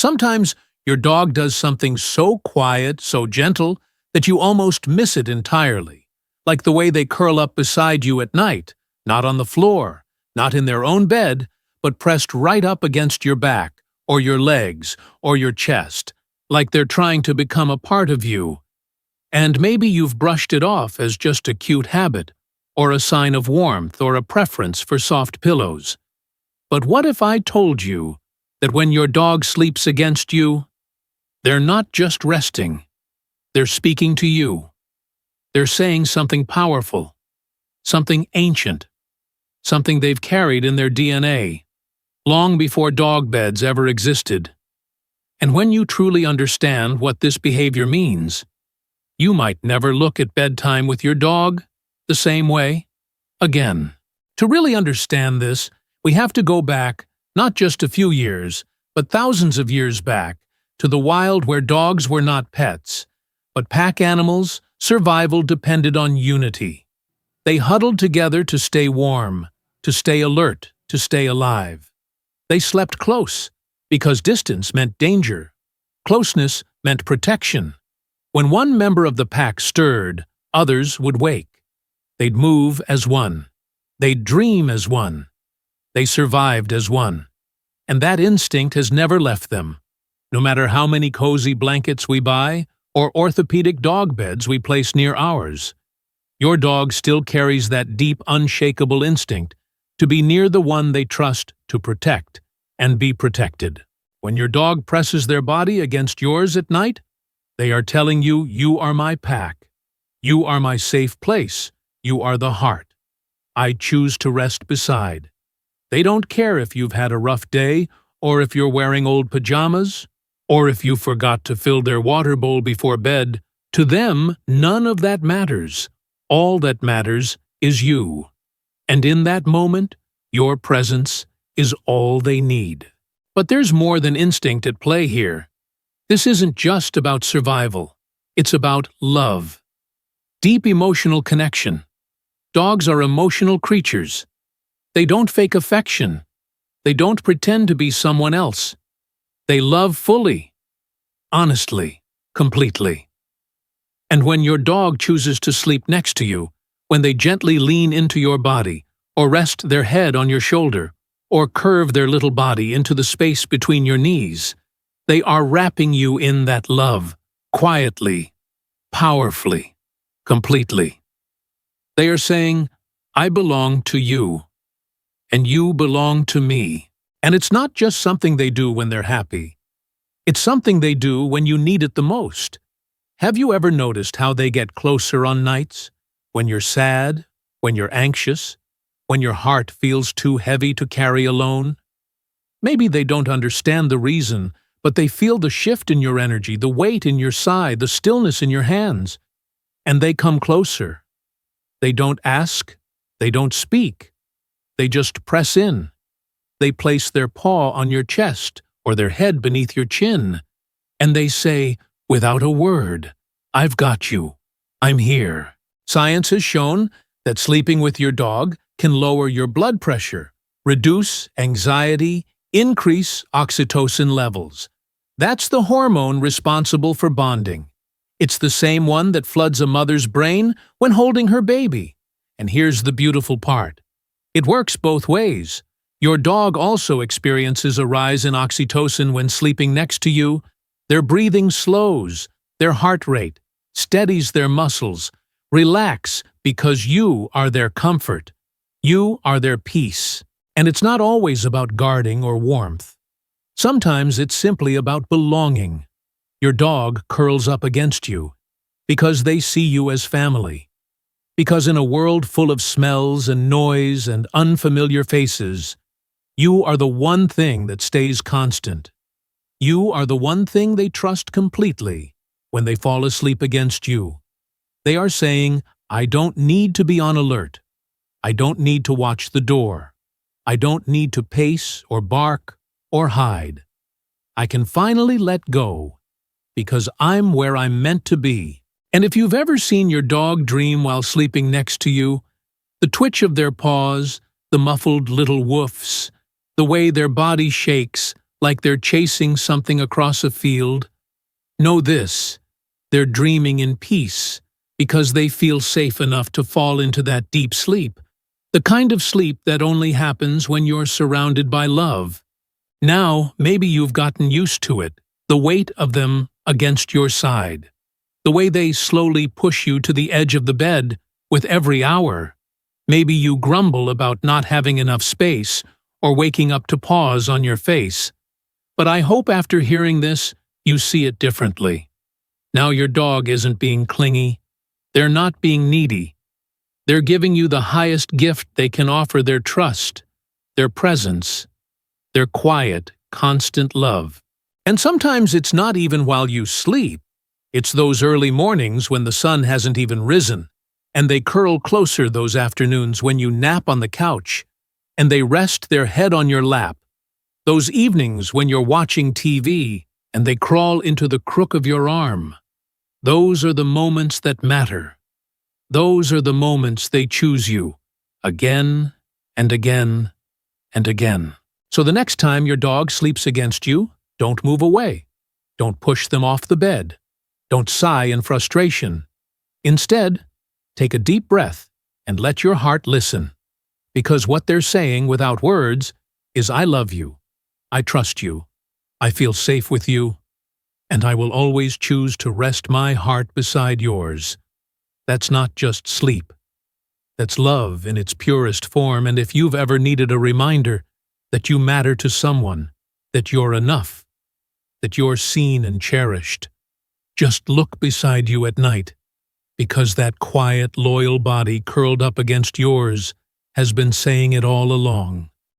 Sometimes your dog does something so quiet, so gentle, that you almost miss it entirely, like the way they curl up beside you at night, not on the floor, not in their own bed, but pressed right up against your back, or your legs, or your chest, like they're trying to become a part of you. And maybe you've brushed it off as just a cute habit, or a sign of warmth, or a preference for soft pillows. But what if I told you that when your dog sleeps against you, they're not just resting, they're speaking to you. They're saying something powerful, something ancient, something they've carried in their DNA, long before dog beds ever existed. And when you truly understand what this behavior means, you might never look at bedtime with your dog the same way again. To really understand this, we have to go back not just a few years, but thousands of years back, to the wild where dogs were not pets, but pack animals. Survival depended on unity. They huddled together to stay warm, to stay alert, to stay alive. They slept close, because distance meant danger. Closeness meant protection. When one member of the pack stirred, others would wake. They'd move as one. They'd dream as one. They survived as one. And that instinct has never left them, no matter how many cozy blankets we buy or orthopedic dog beds we place near ours. Your dog still carries that deep, unshakable instinct to be near the one they trust to protect and be protected. When your dog presses their body against yours at night, they are telling you, you are my pack. You are my safe place. You are the heart I choose to rest beside. They don't care if you've had a rough day, or if you're wearing old pajamas, or if you forgot to fill their water bowl before bed. To them, none of that matters. All that matters is you. And in that moment, your presence is all they need. But there's more than instinct at play here. This isn't just about survival. It's about love. Deep emotional connection. Dogs are emotional creatures. They don't fake affection. They don't pretend to be someone else. They love fully, honestly, completely. And when your dog chooses to sleep next to you, when they gently lean into your body, or rest their head on your shoulder, or curve their little body into the space between your knees, they are wrapping you in that love, quietly, powerfully, completely. They are saying, I belong to you, and you belong to me. And it's not just something they do when they're happy. It's something they do when you need it the most. Have you ever noticed how they get closer on nights? When you're sad, when you're anxious, when your heart feels too heavy to carry alone? Maybe they don't understand the reason, but they feel the shift in your energy, the weight in your sigh, the stillness in your hands. And they come closer. They don't ask, they don't speak. They just press in. They place their paw on your chest or their head beneath your chin, and they say, without a word, I've got you. I'm here. Science has shown that sleeping with your dog can lower your blood pressure, reduce anxiety, increase oxytocin levels. That's the hormone responsible for bonding. It's the same one that floods a mother's brain when holding her baby. And here's the beautiful part. It works both ways. Your dog also experiences a rise in oxytocin when sleeping next to you. Their breathing slows, their heart rate steadies their muscles. Relax because you are their comfort. You are their peace. And it's not always about guarding or warmth. Sometimes it's simply about belonging. Your dog curls up against you because they see you as family. Because in a world full of smells and noise and unfamiliar faces, you are the one thing that stays constant. You are the one thing they trust completely when they fall asleep against you. They are saying, I don't need to be on alert. I don't need to watch the door. I don't need to pace or bark or hide. I can finally let go because I'm where I'm meant to be. And if you've ever seen your dog dream while sleeping next to you, the twitch of their paws, the muffled little woofs, the way their body shakes, like they're chasing something across a field. Know this, they're dreaming in peace because they feel safe enough to fall into that deep sleep, the kind of sleep that only happens when you're surrounded by love. Now, maybe you've gotten used to it, the weight of them against your side, the way they slowly push you to the edge of the bed with every hour. Maybe you grumble about not having enough space or waking up to paws on your face. But I hope after hearing this, you see it differently. Now your dog isn't being clingy. They're not being needy. They're giving you the highest gift they can offer, their trust, their presence, their quiet, constant love. And sometimes it's not even while you sleep. It's those early mornings when the sun hasn't even risen, and they curl closer those afternoons when you nap on the couch, and they rest their head on your lap. Those evenings when you're watching TV, and they crawl into the crook of your arm. Those are the moments that matter. Those are the moments they choose you, again and again and again. So the next time your dog sleeps against you, don't move away. Don't push them off the bed. Don't sigh in frustration. Instead, take a deep breath and let your heart listen. Because what they're saying without words is, I love you, I trust you, I feel safe with you, and I will always choose to rest my heart beside yours. That's not just sleep. That's love in its purest form, and if you've ever needed a reminder that you matter to someone, that you're enough, that you're seen and cherished, just look beside you at night, because that quiet, loyal body curled up against yours has been saying it all along.